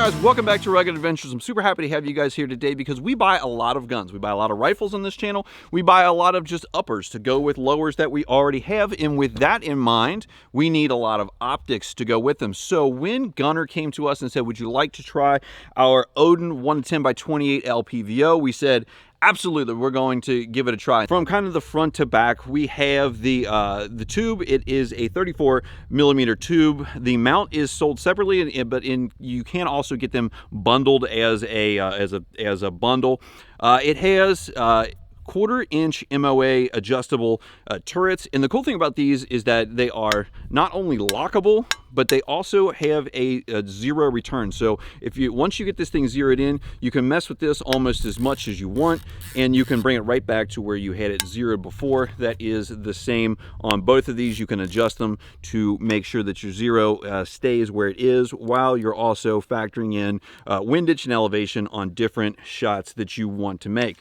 guys, welcome back to Rugged Adventures. I'm super happy to have you guys here today because we buy a lot of guns. We buy a lot of rifles on this channel. We buy a lot of just uppers to go with lowers that we already have. And with that in mind, we need a lot of optics to go with them. So when Gunnr came to us and said, would you like to try our Odin 1-10x LPVO? We said, absolutely, we're going to give it a try. From kind of the front to back, we have the tube. It is a 34mm tube. The mount is sold separately, but you can also get them bundled as a bundle. It has 1/4-inch MOA adjustable turrets, and the cool thing about these is that they are not only lockable, but they also have a zero return. So once you get this thing zeroed in, you can mess with this almost as much as you want, and you can bring it right back to where you had it zeroed before. That is the same on both of these. You can adjust them to make sure that your zero stays where it is, while you're also factoring in windage and elevation on different shots that you want to make.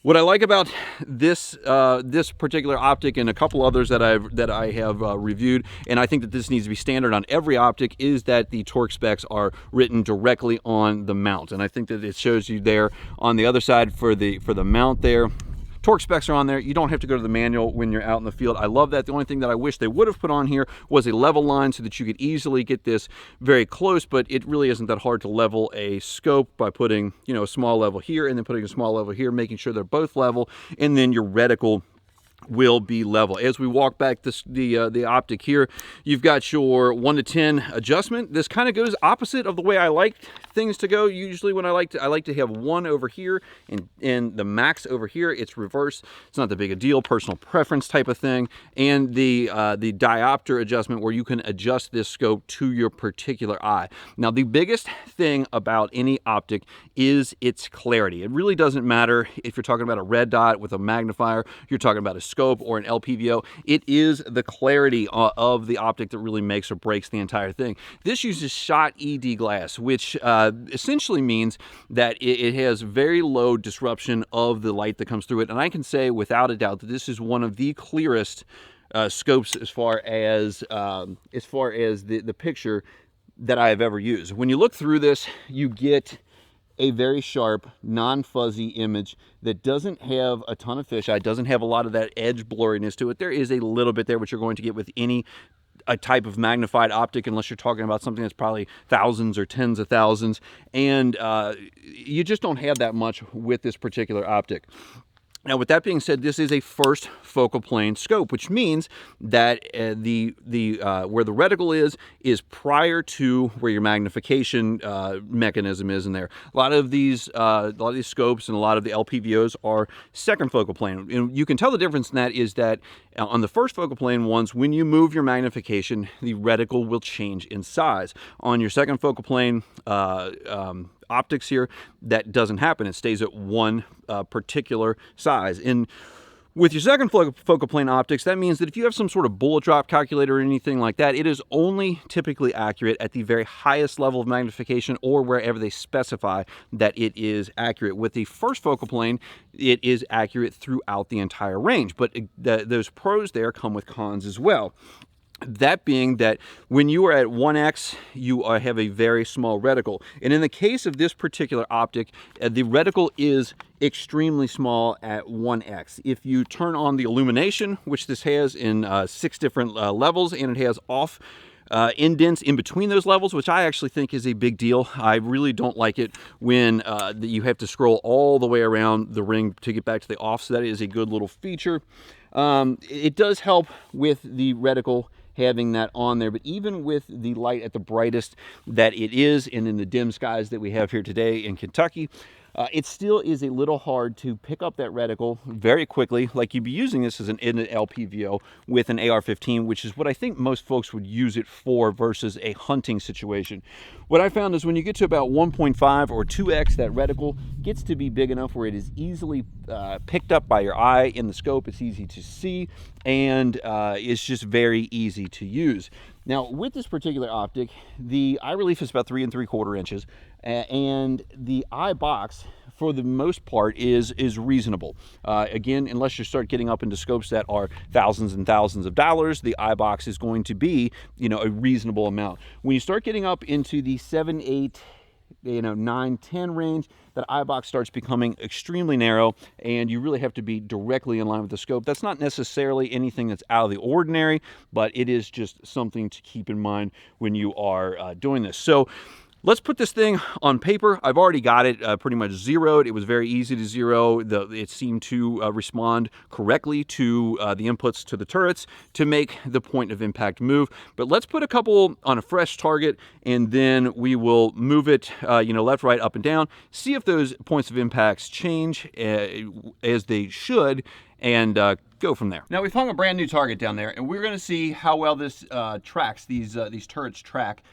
What I like about this particular optic and a couple others that I have reviewed, and I think that this needs to be standard on every optic, is that the torque specs are written directly on the mount. And I think that it shows you there on the other side for the mount there. Torque specs are on there. You don't have to go to the manual when you're out in the field. I love that. The only thing that I wish they would have put on here was a level line so that you could easily get this very close, but it really isn't that hard to level a scope by putting, you know, a small level here and then putting a small level here, making sure they're both level, and then your reticle will be level. As we walk back the optic here, you've got your 1-to-10 adjustment. This kind of goes opposite of the way I like things to go. Usually when I like to have one over here and the max over here. It's reverse. It's not that big a deal, personal preference type of thing. And the diopter adjustment, where you can adjust this scope to your particular eye. Now, the biggest thing about any optic is its clarity. It really doesn't matter if you're talking about a red dot with a magnifier, you're talking about a scope or an LPVO. It is the clarity of the optic that really makes or breaks the entire thing. This uses shot ED glass, which essentially means that it has very low disruption of the light that comes through it. And I can say without a doubt that this is one of the clearest scopes as far as the picture that I have ever used. When you look through this, you get a very sharp, non-fuzzy image that doesn't have a ton of fisheye, doesn't have a lot of that edge blurriness to it. There is a little bit there, which you're going to get with any type of magnified optic, unless you're talking about something that's probably thousands or tens of thousands, and you just don't have that much with this particular optic. Now, with that being said, this is a first focal plane scope, which means that where the reticle is prior to where your magnification mechanism is in there. A lot of these scopes and a lot of the LPVOs are second focal plane, and you can tell the difference in that is that on the first focal plane ones, when you move your magnification, the reticle will change in size. On your second focal plane optics here, that doesn't happen. It stays at one particular size. And with your second focal plane optics, that means that if you have some sort of bullet drop calculator or anything like that, it is only typically accurate at the very highest level of magnification or wherever they specify that it is accurate. With the first focal plane, it is accurate throughout the entire range, but those pros there come with cons as well. That being that when you are at 1x, you have a very small reticle. And in the case of this particular optic, the reticle is extremely small at 1x. If you turn on the illumination, which this has in 6 different levels, and it has off indents in between those levels, which I actually think is a big deal. I really don't like it when you have to scroll all the way around the ring to get back to the off, so that is a good little feature. It does help with the reticle having that on there, but even with the light at the brightest that it is, and in the dim skies that we have here today in Kentucky, it still is a little hard to pick up that reticle very quickly, like you'd be using this as an LPVO with an AR-15, which is what I think most folks would use it for versus a hunting situation. What I found is when you get to about 1.5 or 2x, that reticle gets to be big enough where it is easily picked up by your eye in the scope. It's easy to see, and it's just very easy to use. Now, with this particular optic, the eye relief is about 3 3/4 inches, and the eye box, for the most part, is reasonable. Again, unless you start getting up into scopes that are thousands and thousands of dollars, the eye box is going to be, you know, a reasonable amount. When you start getting up into the 7/8 9, 10 range, that eye box starts becoming extremely narrow, and you really have to be directly in line with the scope. That's not necessarily anything that's out of the ordinary, but it is just something to keep in mind when you are doing this. So let's put this thing on paper. I've already got it pretty much zeroed. It was very easy to zero. It seemed to respond correctly to the inputs to the turrets to make the point of impact move. But let's put a couple on a fresh target, and then we will move it left, right, up, and down, see if those points of impacts change as they should, and go from there. Now, we've hung a brand new target down there, and we're going to see how well this tracks, these turrets track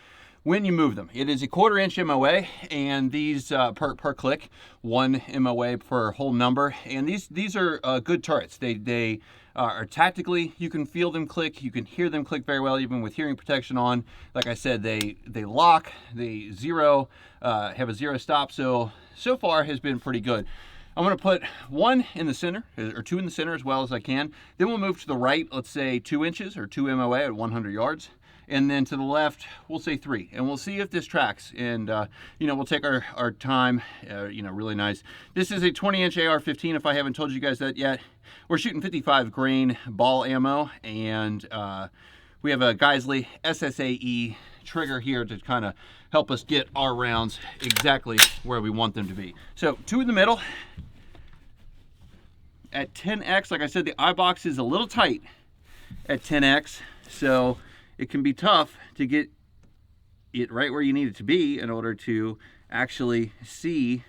when you move them. It is a 1/4 inch MOA, and these per click, 1 MOA per whole number, and these are good turrets. They are tactically, you can feel them click, you can hear them click very well, even with hearing protection on. Like I said, they lock, they zero, have a zero stop, so far has been pretty good. I'm going to put 1 in the center, or 2 in the center as well as I can. Then we'll move to the right, let's say 2 inches or 2 MOA at 100 yards. And then to the left, we'll say 3, and we'll see if this tracks. And we'll take our time. Really nice. This is a 20-inch AR-15. If I haven't told you guys that yet, we're shooting 55 grain ball ammo, and we have a Geisley SSAE trigger here to kind of help us get our rounds exactly where we want them to be. So 2 in the middle at 10x. Like I said, the eye box is a little tight at 10x, so it can be tough to get it right where you need it to be in order to actually see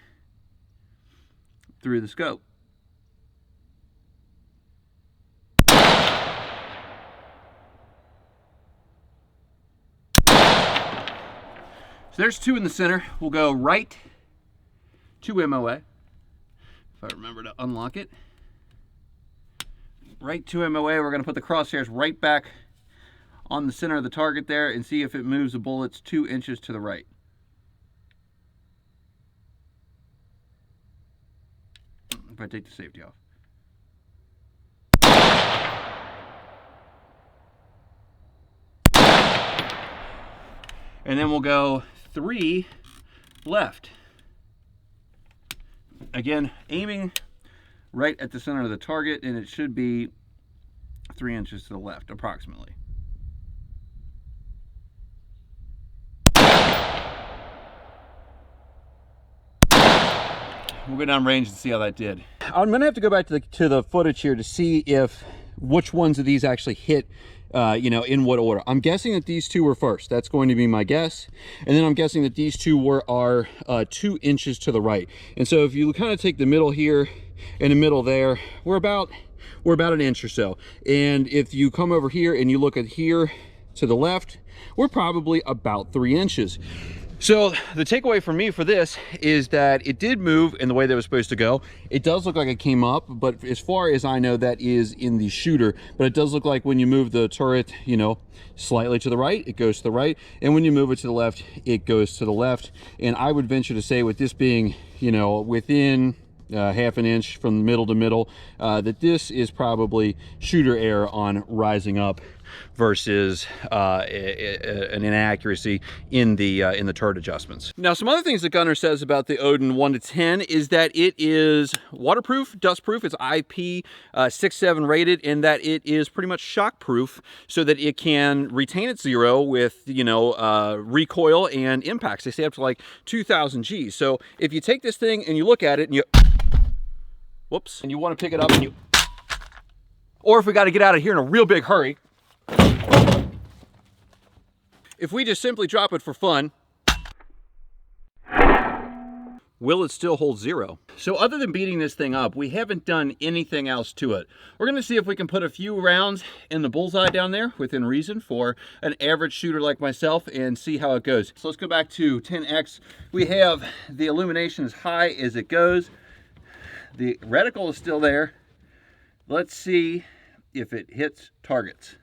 through the scope. So there's 2 in the center. We'll go right, 2 MOA. If I remember to unlock it. Right, 2 MOA. We're going to put the crosshairs right back on the center of the target there and see if it moves the bullets 2 inches to the right. If I take the safety off. And then we'll go 3 left. Again, aiming right at the center of the target, and it should be 3 inches to the left, approximately. We'll go down range and see how that did. I'm gonna have to go back to the footage here to see if which ones of these actually hit in what order. I'm guessing that these 2 were first. That's going to be my guess. And then I'm guessing that these 2 are 2 inches to the right. And so if you kind of take the middle here and the middle there, we're about an inch or so. And if you come over here and you look at here to the left, we're probably about 3 inches. So the takeaway for me for this is that it did move in the way that it was supposed to go. It does look like it came up, but as far as I know, that is in the shooter. But it does look like when you move the turret, slightly to the right, it goes to the right. And when you move it to the left, it goes to the left. And I would venture to say, with this being, within half an inch from middle to middle, that this is probably shooter error on rising up versus an inaccuracy in the turret adjustments. Now, some other things that Gunnr says about the Odin 1-10 is that it is waterproof, dustproof. It's IP67 rated, and that it is pretty much shockproof, so that it can retain its zero with recoil and impacts. They say up to like 2,000 Gs. So if you take this thing and you look at it and you whoops, and you want to pick it up and you, or if we got to get out of here in a real big hurry, if we just simply drop it for fun, will it still hold zero? So other than beating this thing up, we haven't done anything else to it. We're gonna see if we can put a few rounds in the bullseye down there within reason for an average shooter like myself and see how it goes. So let's go back to 10X. We have the illumination as high as it goes. The reticle is still there. Let's see if it hits targets.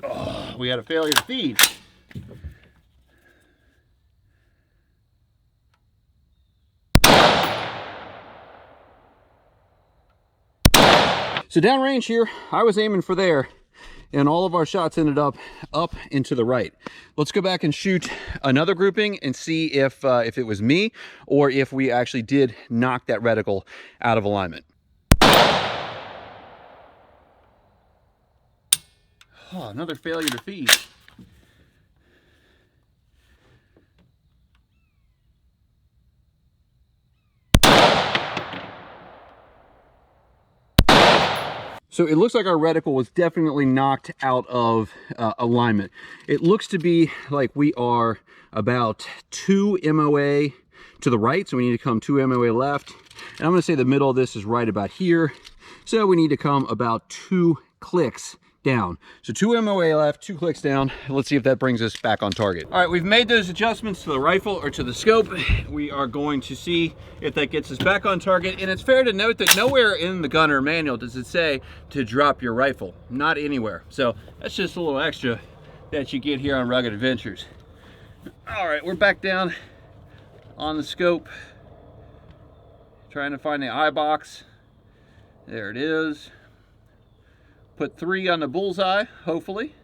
Oh, we had a failure to feed. So downrange here, I was aiming for there, and all of our shots ended up and to the right. Let's go back and shoot another grouping and see if it was me or if we actually did knock that reticle out of alignment. Oh, another failure to feed. So it looks like our reticle was definitely knocked out of alignment. It looks to be like we are about 2 MOA to the right, so we need to come 2 MOA left. And I'm gonna say the middle of this is right about here. So we need to come about 2 clicks down. So 2 MOA left, 2 clicks down. Let's see if that brings us back on target. All right, we've made those adjustments to the rifle or to the scope. We are going to see if that gets us back on target. And it's fair to note that nowhere in the Gunnr manual does it say to drop your rifle, not anywhere. So that's just a little extra that you get here on Rugged Adventures. All right, we're back down on the scope, trying to find the eye box. There it is. Put 3 on the bullseye, hopefully.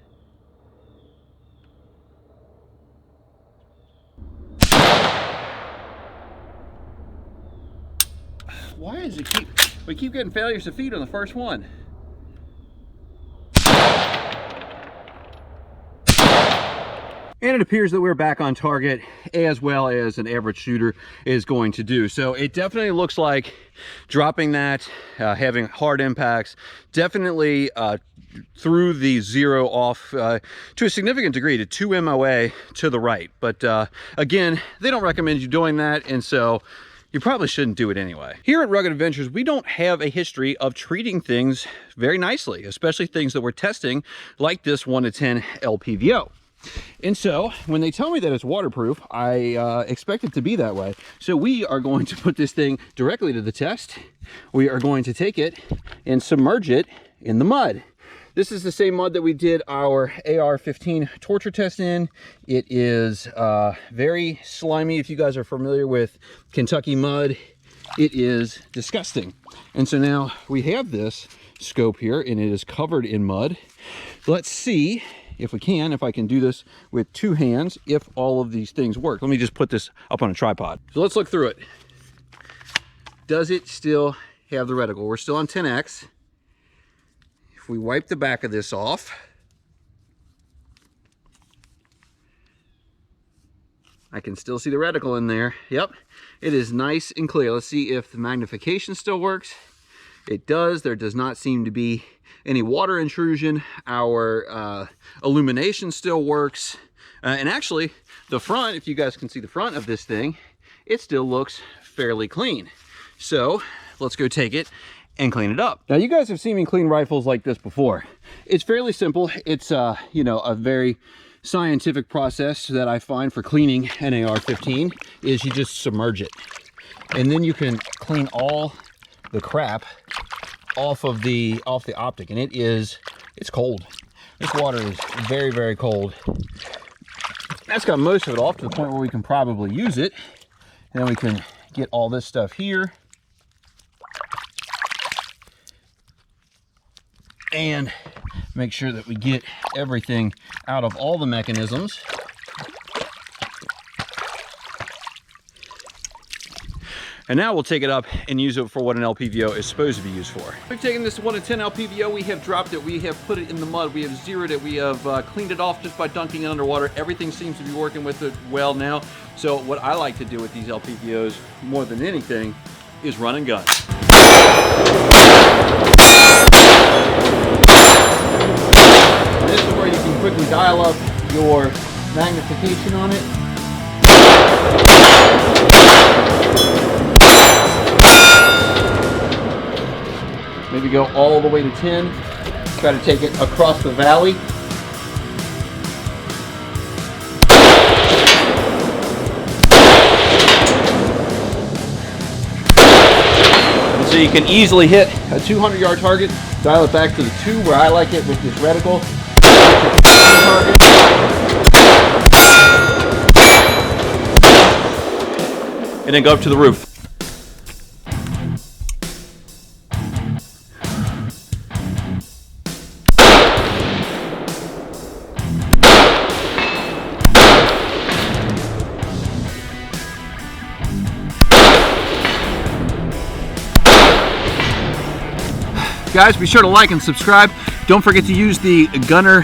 Why is it we keep getting failures to feed on the first one? And it appears that we're back on target, as well as an average shooter is going to do. So it definitely looks like dropping that, having hard impacts, definitely threw the zero off to a significant degree to 2 MOA to the right. But again, they don't recommend you doing that, and so you probably shouldn't do it anyway. Here at Rugged Adventures, we don't have a history of treating things very nicely, especially things that we're testing, like this 1-10 LPVO. And so when they tell me that it's waterproof, I expect it to be that way. So we are going to put this thing directly to the test. We are going to take it and submerge it in the mud. This is the same mud that we did our AR-15 torture test in. It is very slimy. If you guys are familiar with Kentucky mud, it is disgusting. And so now we have this scope here, and it is covered in mud. Let's see if I can do this with 2 hands, if all of these things work. Let me just put this up on a tripod. So let's look through it. Does it still have the reticle? We're still on 10X. If we wipe the back of this off, I can still see the reticle in there. Yep, it is nice and clear. Let's see if the magnification still works. It does. There does not seem to be any water intrusion. Our illumination still works. And actually, the front, if you guys can see the front of this thing, it still looks fairly clean. So let's go take it and clean it up. Now, you guys have seen me clean rifles like this before. It's fairly simple. It's you know, a very scientific process that I find for cleaning an AR-15 is you just submerge it. And then you can clean all the crap off the optic, and it's cold. This water is very, very cold. That's got most of it off to the point where we can probably use it. And then we can get all this stuff here and make sure that we get everything out of all the mechanisms. And now we'll take it up and use it for what an LPVO is supposed to be used for. We've taken this 1-10 LPVO, we have dropped it, we have put it in the mud, we have zeroed it, we have cleaned it off just by dunking it underwater. Everything seems to be working with it well now. So what I like to do with these LPVOs, more than anything, is run and gun. This is where you can quickly dial up your magnification on it. Maybe go all the way to 10. Try to take it across the valley. And so you can easily hit a 200-yard target, dial it back to the 2 where I like it with this reticle. And then go up to the roof. guys, be sure to like and subscribe. Don't forget to use the Gunnr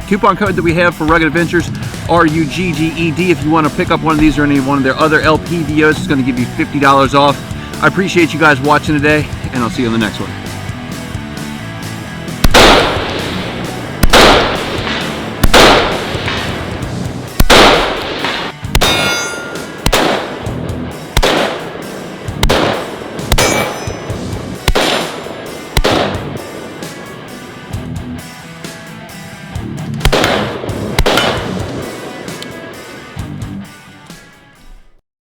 coupon code that we have for Rugged Adventures, RUGGED, if you want to pick up one of these or any one of their other LPVOs. It's going to give you $50 off. I appreciate you guys watching today, and I'll see you on the next one.